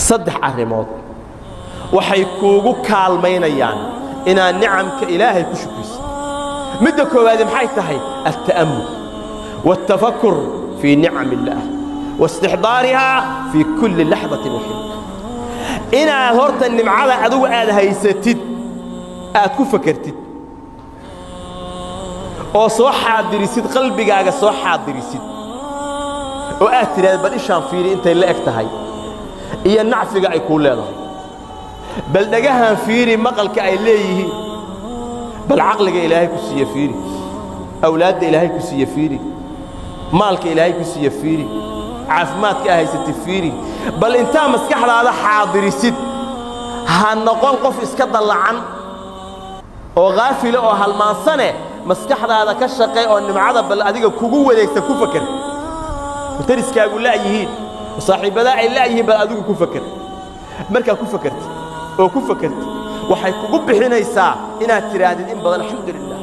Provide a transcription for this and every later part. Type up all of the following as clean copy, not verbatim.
صدح arrimood waxay kuugu kaalmaynayaan inaan nicamka ilaahay ku shukriso midda koowaad maxay tahay at-ta'ammul wat-tafakkur fi ni'amillah واستحضارها في كل لحظة وحين إنا هرت النمعة عدو آد هيستد آد كفكرتد أو صوحة دريسيد قلبي قاقة صوحة دريسيد وآتي هذا بل إيشان فيري إنت اللي أكتهي إيا النعف قاقة يكون لها بل نقاها فيري مقل كأيليه بل عقل إلهي كسي فيري أولاد إلهي كسي فيري مالك إلهي كسي فيري عافماتك هيست فيري بل انت مسكح هذا حاضر يسد هنقول قف اسكت اللعن او غافل او هالمانسنه مسكح هذا كشقي او نمعده بل اديق كوغو وديغت ku fakar tariskaagu la yihiin saaxiibada ay la yihiin bal adigu ku fakar marka ku fakarti oo ku fakarti waxay kugu bixinaysaa inaad tiraadid in badan alxamdulillah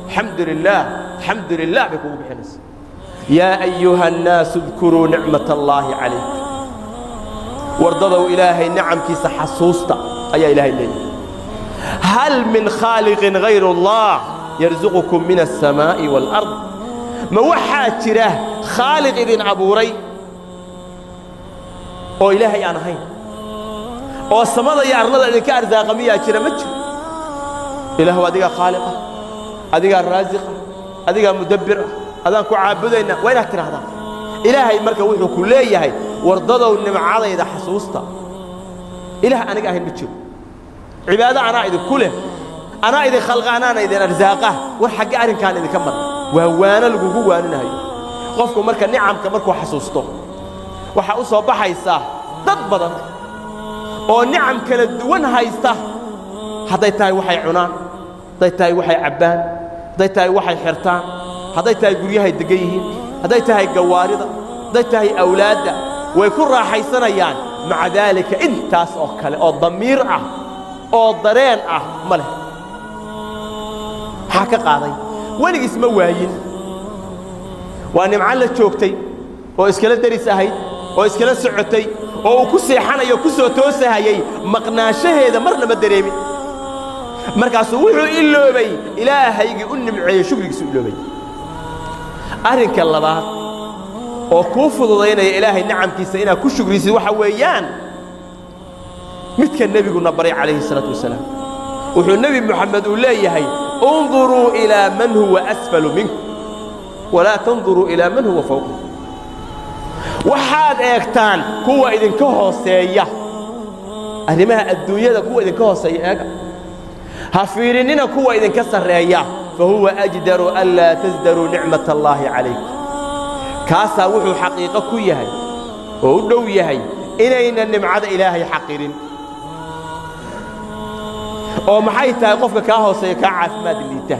alxamdulillah alxamdulillah bay kugu bixinaysaa يا أيها الناس اذكروا نعمة الله عليكم وارضوا إلهي نعم كيس حسوستا أي إلهي الليل هل من خالق غير الله يرزقكم من السماء والأرض ما وحاد تراه خالق إذن عبوري أو إلهي أنا هين أو السماء يا أرض إذن كأرزاق مياه ترى مجر إله أديك خالقة أديك الرازقة أديك مدبرة هذا كو عابدينا وين احتر هذا إلهي مركا وحو كليهي وارضوا النمعاده إذا حسوستا إله أنا قاهن بتشوف عبادة أنا إذا كله أنا إذا خلق أنا إذا أرزاقه والحق أرن كان إذا كمل وهوانا الجوجو وانا نهاي قفكم مركا نعم كمركو حسوسته وحأوصوا بحيساه تضبطا أو نعم كانت وين هايسته حضيتاي وحي عنان حضيتاي وحي عبان حضيتاي وحي حرتان هذا تاي غريها دغيهين هذا تاي قوارده هذا تاي اولاده ويكون راحيسنيان مع ذلك انتاس او كله او ضمير او dareen male حكا قاday waliga isma waayin waa nimca la joogtay oo iskala daris ahayd oo iskala socotay oo ku seexanayo ku soo toosahayay maqnaashaheeda marna ma dareemin markaas wuxuu iloobay ilaahaygi u nimceeyay shukrigiisa iloobay أرنك اللبات أو كوفض ضينا إلهي نعم كيسا إنا كشك ريسي وحويان مثل النبي قلنا بريء عليه الصلاة والسلام وحو النبي محمد أولي هاي انظروا إلى من هو أسفل منكم ولا تنظروا إلى من هو فوق وحاد إيكتان كوة إذن كهو سيئة أهلمها الدنيا كوة إذن كهو سيئة هفيرنين كوة إذن كسر رياء فهو أجدر ألا تزدروا نعمة الله عليكم كاسا وحو حقيقة كويهي ودو يهي إلينا النمعة إلهي حقيرين ومحيطة قفك كاهو سيكاعف ما دليته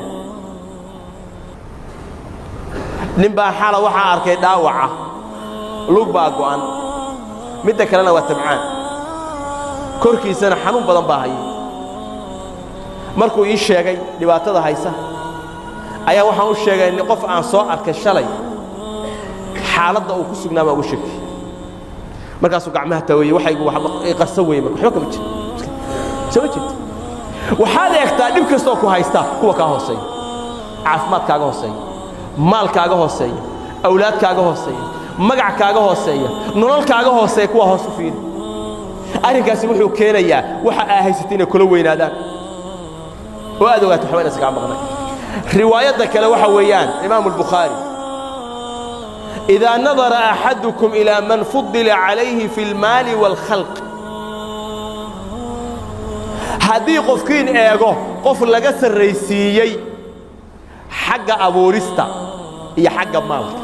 نمبا حالة وحا أركي داوعة لوك باقوان مدك لنا واتبعان كوركي سنة حنون بدن باهي مركو إيشيغي لباتة هايسة ayaa waxaan u sheegay in qof aan soo arkay shalay xaaladda uu ku sugnaa ma ugu shaki markaas uu gacmaha taaway waxaygu wax qarsaweey marka waxba kama jiro soo jeed waxaad eegtaa dib kasta oo ku haysta kuwa ka hooseeya caafimaadkaaga hooseeya maalkaaga hooseeya awlaadkaaga hooseeya magacaaga hooseeya nololkaaga hooseeya kuwa hoos u fiiri arrinkaasi wuxuu keenayaa waxa ay haysatay kula weynaadaan oo aad ogaato xawayna iska maqnay رواية كلا وحويان إمام البخاري إذا نظر أحدكم إلى من فضل عليه في المال والخلق هذه قفكين إيغو قف لقس الرئيسيي حق أبو رستا هي حق مالك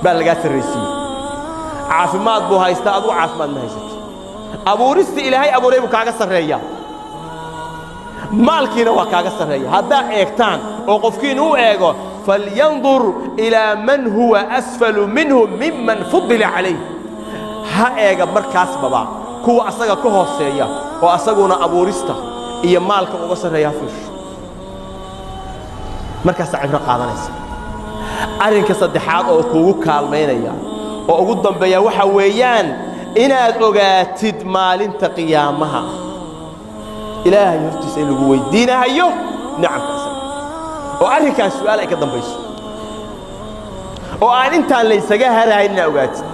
بل لقس الرئيسيي عافمات بو هايستا أدو عافمات نهيست أبو رستا إلهي أبو ريبو كاقس الرئيسيي مالكينا وكاغا سريا هذا ايكتان او قفكين او ايغو فلينظر الى من هو اسفل منه ممن فضل عليه ها ايغا markaas baba kuwa asaga ka hooseeya oo asaguna abuurista iyo maalka uga sareeya fish markaas cibra qaadanaysa arinka saddexaad oo kuugu kaalmeynaya oo ugu dambeeya waxa weeyaan inaad ogaatid maalinta qiyaamaha ilaahay hortiisa in lagu weydiinayo nicamkaas oo arrinkaas su'aal ay ka dambayso oo aan intaan la isaga harayn inaad ogaatid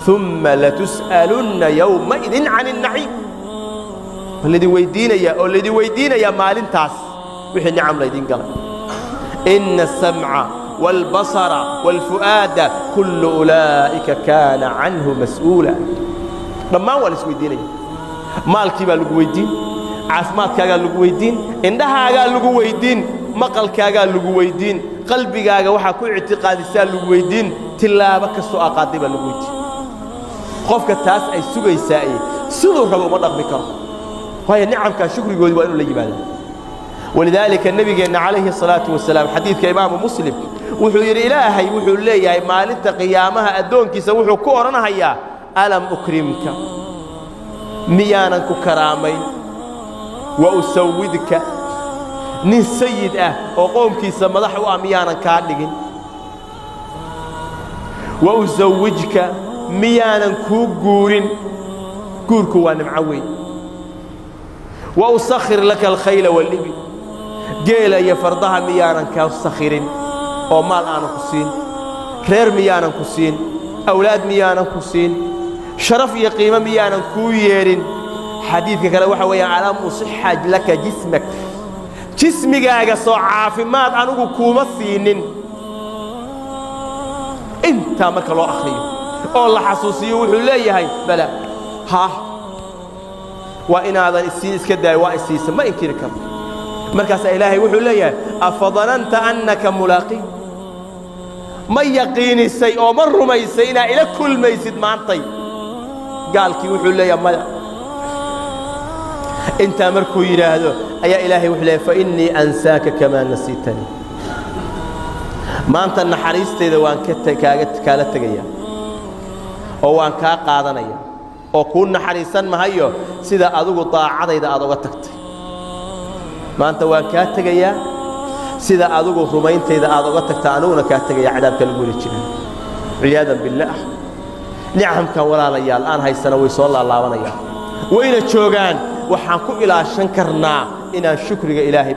ثم لتسألن يومئذ عن النعيم الذي ويدينا يا مال تاس وحي نعم ليدين قال إن السمع والبصر والفؤاد كل أولئك كان عنه مسؤولا لما هو اللي ويدينا مالك قال له ويدين عافماتك قال له ويدين عندها قال له ويدين مقلك قال له ويدين قلبك قال وحا كل اعتقاد سال له ويدين تلابك السؤال قادبا له ويدين qofka taas ay sugaysaa sidoo rabo ma dhaqmi karo way ni'amka shukrigoodi waa inuu la yimaado walidaalika nabigeena calayhi salaatu wasalaam xadiidka imaam muslim wuxuu yiri ilaahay wuxuu leeyahay maalinta qiyaamaha adoonkiisa wuxuu ku oranayaa alam ukrimka miyaanan ku karaamay wa usawidka nin sayid ah oo qoomkiisa madax u ah miyaanan ka dhigin wa uzawijka miyaanan ku guurin guurku waa nimco weyn wa usakhir laka alkhayla wal-ibil geela iyo fardaha miyaanan ka sakhirin oo maal aanan ku siin reer miyaanan ku siin awlaad miyaanan ku siin sharaf iyo qiimo miyaanan ku yeerin xadiidka kale waxa weeyaan alam usihhaj laka jismak jismigaaga soo caafimaad anigu kuma siinin inta marka loo akhriyo oo la xasuusiyo wuxuu leeyahay bala ha wa inaadan isii iska daay waa isiisa ma inkiri karo markaas ilaahay wuxuu leeyahay afadananta annaka mulaqi ma yaqiinisay oo ma rumaysay ina ila kulmaysid maantay gaalkii wuxuu leeyahay ma inta markuu yiraahdo ayaa ilaahay wuxuu leeyahay fa inni ansaaka kama nasitani maanta naxariisteeda waan kala tagaya oo waan ka qaadanaya oo ku naxariisan mahayo sida adigu daacadayda aad uga tagtay maanta waan ka tagaya sida adigu rumayntayda aad uga tagtay anuguna ka tagaya cadaabka lagu leeyahay ciyaadan billah ni'amka walaalayaal aan haysana way soo laalaabanaya wayna joogan waxaan ku ilaashan karnaa inaan shukriga ilaahay